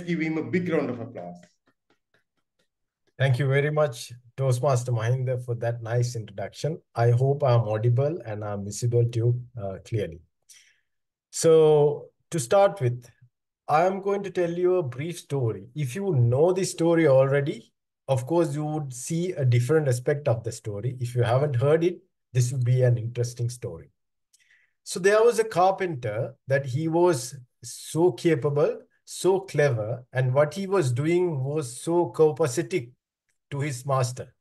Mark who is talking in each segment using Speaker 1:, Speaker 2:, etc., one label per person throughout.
Speaker 1: Give him a big round of applause.
Speaker 2: Thank you very much, Toastmaster Mahinder, for that nice introduction. I hope I'm audible and I'm visible to you clearly. So, to start with, I'm going to tell you a brief story. If you know the story already, of course, you would see a different aspect of the story. If you haven't heard it, this would be an interesting story. So there was a carpenter that he was so capable, so clever, and what he was doing was so copacetic to his master.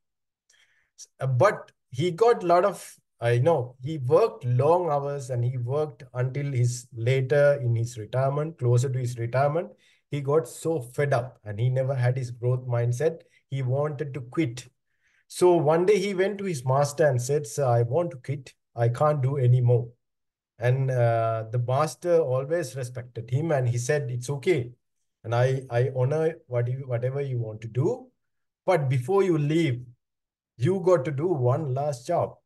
Speaker 2: But he got a lot of, he worked long hours and he worked until his later in his retirement, closer to his retirement. He got so fed up and he never had his growth mindset. He wanted to quit. So one day he went to his master and said, "Sir, I want to quit. I can't do anymore." And the master always respected him and he said, "It's okay. And I honor whatever you want to do. But before you leave, you got to do one last job.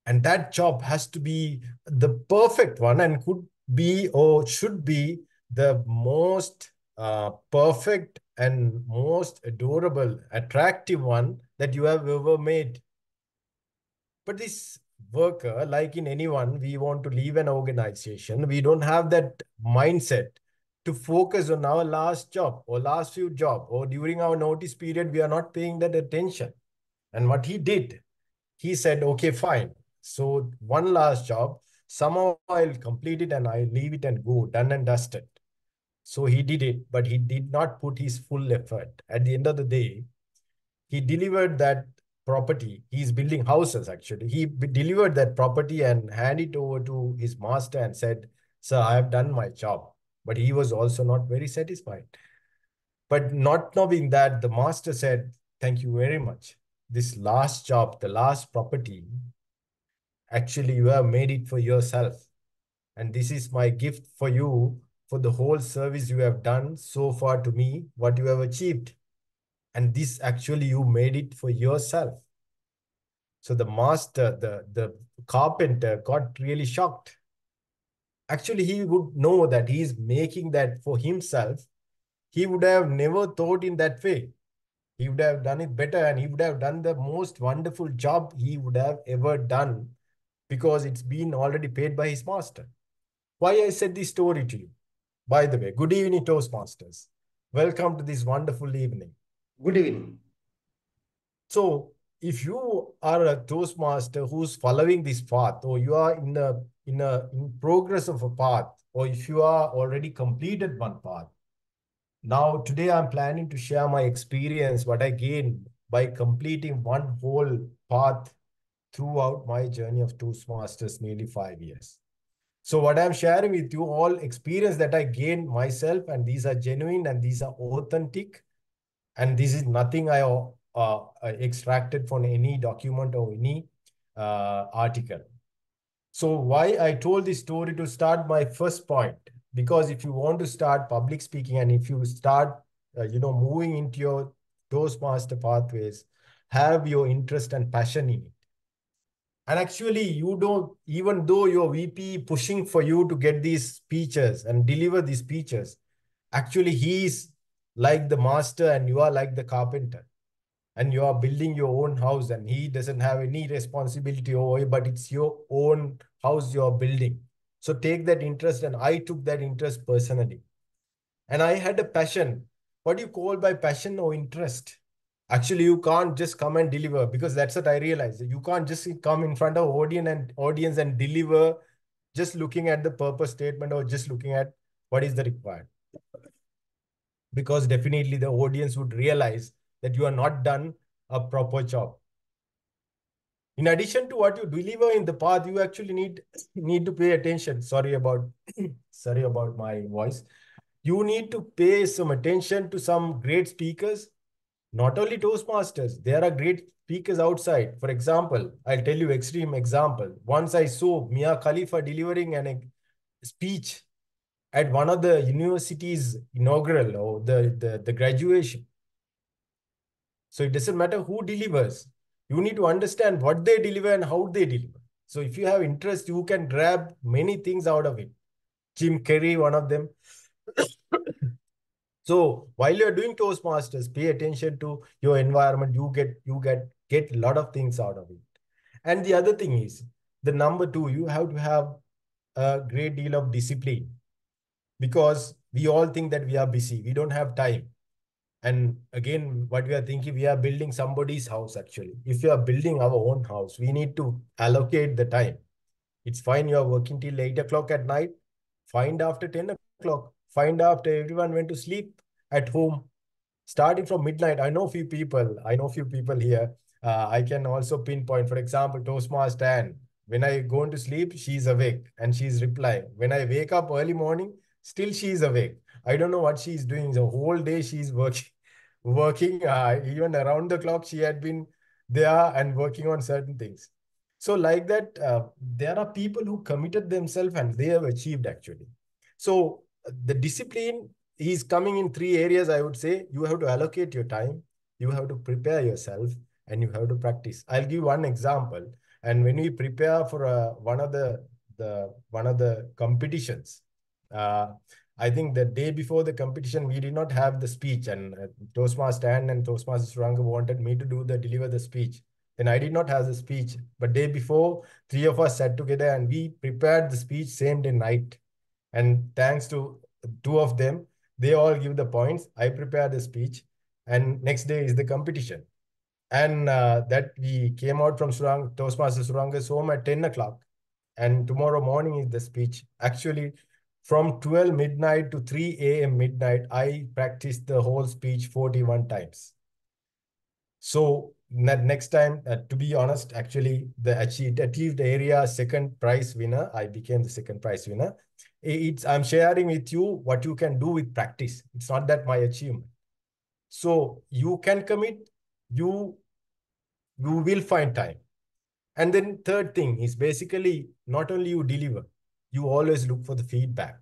Speaker 2: And that job has to be the perfect one and could be or should be the most perfect and most adorable, attractive one that you have ever made." But this worker, like in anyone, we want to leave an organization. We don't have that mindset to focus on our last job or last few job or during our notice period, we are not paying that attention. And what he did, he said, "Okay, fine. So one last job, somehow I'll complete it and I'll leave it and go, done and dusted." So he did it, but he did not put his full effort. At the end of the day, he delivered that property. He's building houses, actually. He delivered that property and handed it over to his master and said, "Sir, I have done my job." But he was also not very satisfied. But not knowing that, the master said, "Thank you very much. This last job, the last property, actually you have made it for yourself. And this is my gift for you for the whole service you have done so far to me, what you have achieved. And this actually you made it for yourself." So the master, the carpenter got really shocked. Actually, he would know that he is making that for himself. He would have never thought in that way. He would have done it better and he would have done the most wonderful job he would have ever done because it's been already paid by his master. Why I said this story to you? By the way, good evening, Toastmasters. Welcome to this wonderful evening.
Speaker 1: Good evening.
Speaker 2: So, if you are a Toastmaster who's following this path, or you are in progress of a path, or if you are already completed one path, now today I'm planning to share my experience, what I gained by completing one whole path throughout my journey of Toastmasters, nearly 5 years. So what I'm sharing with you all experience that I gained myself, and these are genuine and these are authentic, and this is nothing I extracted from any document or any article. So why I told this story to start my first point, because if you want to start public speaking and if you start, moving into your Toastmaster pathways, have your interest and passion in it. And actually, you don't, even though your VP pushing for you to get these speeches and deliver these speeches, actually he's like the master and you are like the carpenter. And you are building your own house and he doesn't have any responsibility over it, but it's your own house you're building. So take that interest, and I took that interest personally. And I had a passion. What do you call by passion or interest? Actually, you can't just come and deliver, because that's what I realized. You can't just come in front of audience and deliver just looking at the purpose statement or just looking at what is the required. Because definitely the audience would realize that you are not done a proper job. In addition to what you deliver in the path, you actually need to pay attention. Sorry about sorry about my voice. You need to pay some attention to some great speakers, not only Toastmasters. There are great speakers outside. For example, I'll tell you extreme example. Once I saw Mia Khalifa delivering a speech at one of the university's inaugural or the graduation. So it doesn't matter who delivers. You need to understand what they deliver and how they deliver. So if you have interest, you can grab many things out of it. Jim Carrey, one of them. So while you're doing Toastmasters, pay attention to your environment. You get a lot of things out of it. And the other thing is, the number two, you have to have a great deal of discipline, because we all think that we are busy. We don't have time. And again, what we are thinking, we are building somebody's house actually. If you are building our own house, we need to allocate the time. It's fine, you are working till 8 o'clock at night. Find after 10 o'clock. Find after everyone went to sleep at home. Starting from midnight, I know few people here. I can also pinpoint, for example, Toastmaster Anne. When I go into sleep, she's awake and she's replying. When I wake up early morning, still she's awake. I don't know what she's doing. The whole day she's working, working. Even around the clock, she had been there and working on certain things. So like that, there are people who committed themselves and they have achieved actually. So the discipline is coming in three areas, I would say. You have to allocate your time, you have to prepare yourself, and you have to practice. I'll give one example. And when we prepare for one of the competitions, uh, I think the day before the competition, we did not have the speech, and Toastmaster Ann and Toastmaster Tharanga wanted me to deliver the speech. Then I did not have the speech, but day before, three of us sat together and we prepared the speech same day night. And thanks to two of them, they all give the points. I prepare the speech, and next day is the competition. And that we came out from Toastmaster Suranga's home at 10 o'clock. And tomorrow morning is the speech. Actually, from 12 midnight to 3 a.m. midnight, I practiced the whole speech 41 times. So next time, to be honest, actually, achieved area second prize winner. I became the second prize winner. I'm sharing with you what you can do with practice. It's not that my achievement. So you can commit, you will find time. And then third thing is basically not only you deliver, you always look for the feedback.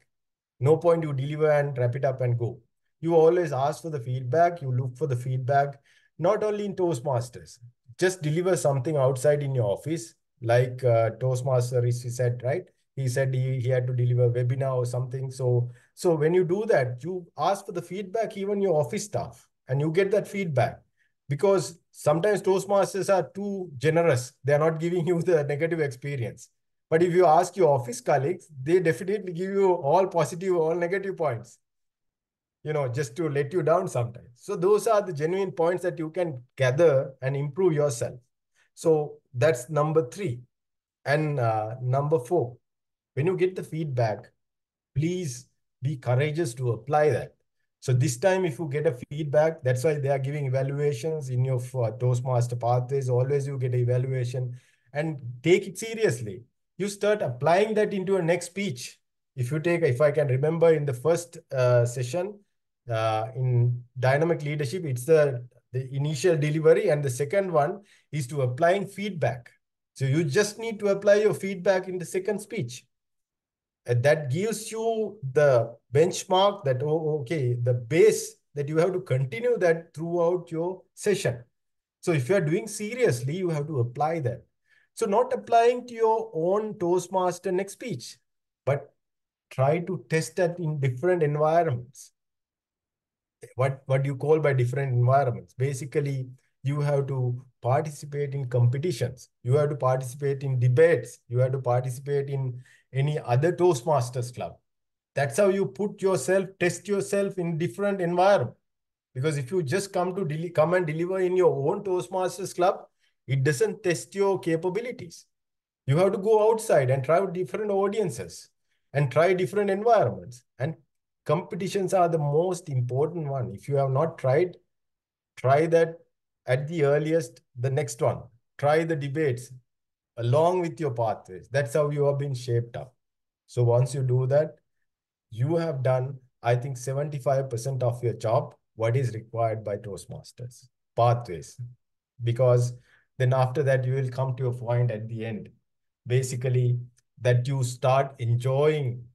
Speaker 2: No point you deliver and wrap it up and go. You always ask for the feedback. You look for the feedback, not only in Toastmasters. Just deliver something outside in your office, like Toastmaster he said, right? He said he had to deliver webinar or something. So when you do that, you ask for the feedback, even your office staff, and you get that feedback. Because sometimes Toastmasters are too generous. They're not giving you the negative experience. But if you ask your office colleagues, they definitely give you all positive, all negative points, just to let you down sometimes. So those are the genuine points that you can gather and improve yourself. So that's number three. And number four, when you get the feedback, please be courageous to apply that. So this time, if you get a feedback, that's why they are giving evaluations in your Toastmaster pathways. Always you get an evaluation and take it seriously. You start applying that into your next speech. If I can remember in the first session in dynamic leadership, it's the initial delivery, and the second one is to applying feedback. So you just need to apply your feedback in the second speech. That gives you the benchmark that, okay, the base that you have to continue that throughout your session. So if you are doing seriously, you have to apply that. So not applying to your own Toastmaster next speech, but try to test that in different environments. What you call by different environments? Basically, you have to participate in competitions. You have to participate in debates. You have to participate in any other Toastmasters club. That's how you test yourself in different environment. Because if you just come and deliver in your own Toastmasters club, it doesn't test your capabilities. You have to go outside and try different audiences and try different environments. And competitions are the most important one. If you have not tried, try that at the earliest, the next one. Try the debates along with your pathways. That's how you have been shaped up. So once you do that, you have done, I think, 75% of your job, what is required by Toastmasters, pathways. Because then after that, you will come to a point at the end, basically, that you start enjoying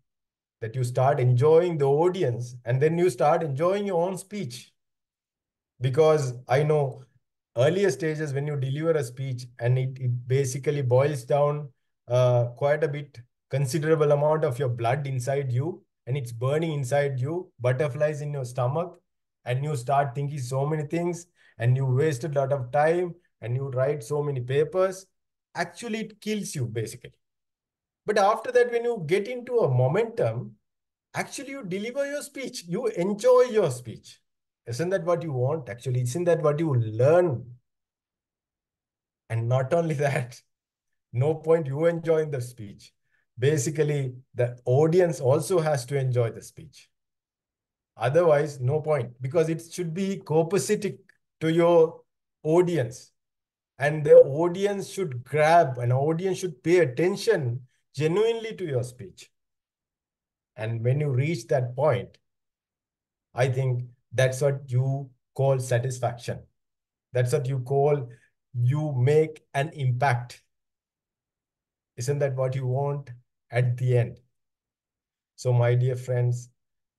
Speaker 2: the audience, and then you start enjoying your own speech. Because I know earlier stages when you deliver a speech and it basically boils down quite a bit, considerable amount of your blood inside you, and it's burning inside you, butterflies in your stomach, and you start thinking so many things, and you waste a lot of time, and you write so many papers. Actually, it kills you basically. But after that, when you get into a momentum, actually you deliver your speech. You enjoy your speech. Isn't that what you want? Actually, isn't that what you learn? And not only that, no point you enjoying the speech. Basically, the audience also has to enjoy the speech. Otherwise, no point, because it should be copacetic to your audience. And the audience should grab, an audience should pay attention genuinely to your speech. And when you reach that point, I think that's what you call satisfaction. That's what you call you make an impact. Isn't that what you want at the end? So, my dear friends,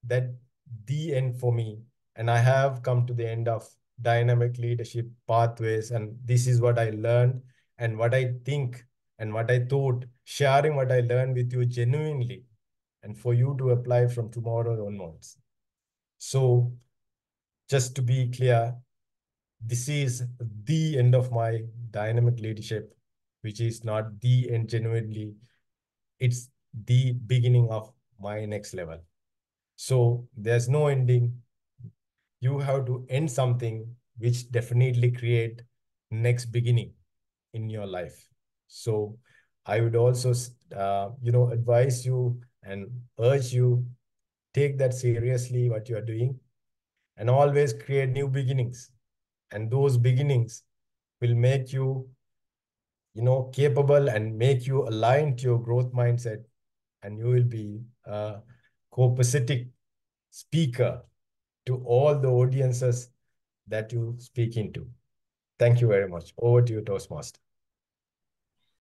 Speaker 2: that the end for me, and I have come to the end of dynamic leadership pathways, and this is what I learned and what I think and what I thought, sharing what I learned with you genuinely, and for you to apply from tomorrow onwards. So, just to be clear, this is the end of my dynamic leadership, which is not the end genuinely. It's the beginning of my next level. So there's no ending. You have to end something which definitely create next beginning in your life. So I would also, advise you and urge you, take that seriously what you are doing, and always create new beginnings. And those beginnings will make you, capable and make you aligned to your growth mindset, and you will be a copacetic speaker to all the audiences that you speak into. Thank you very much. Over to you, Toastmaster.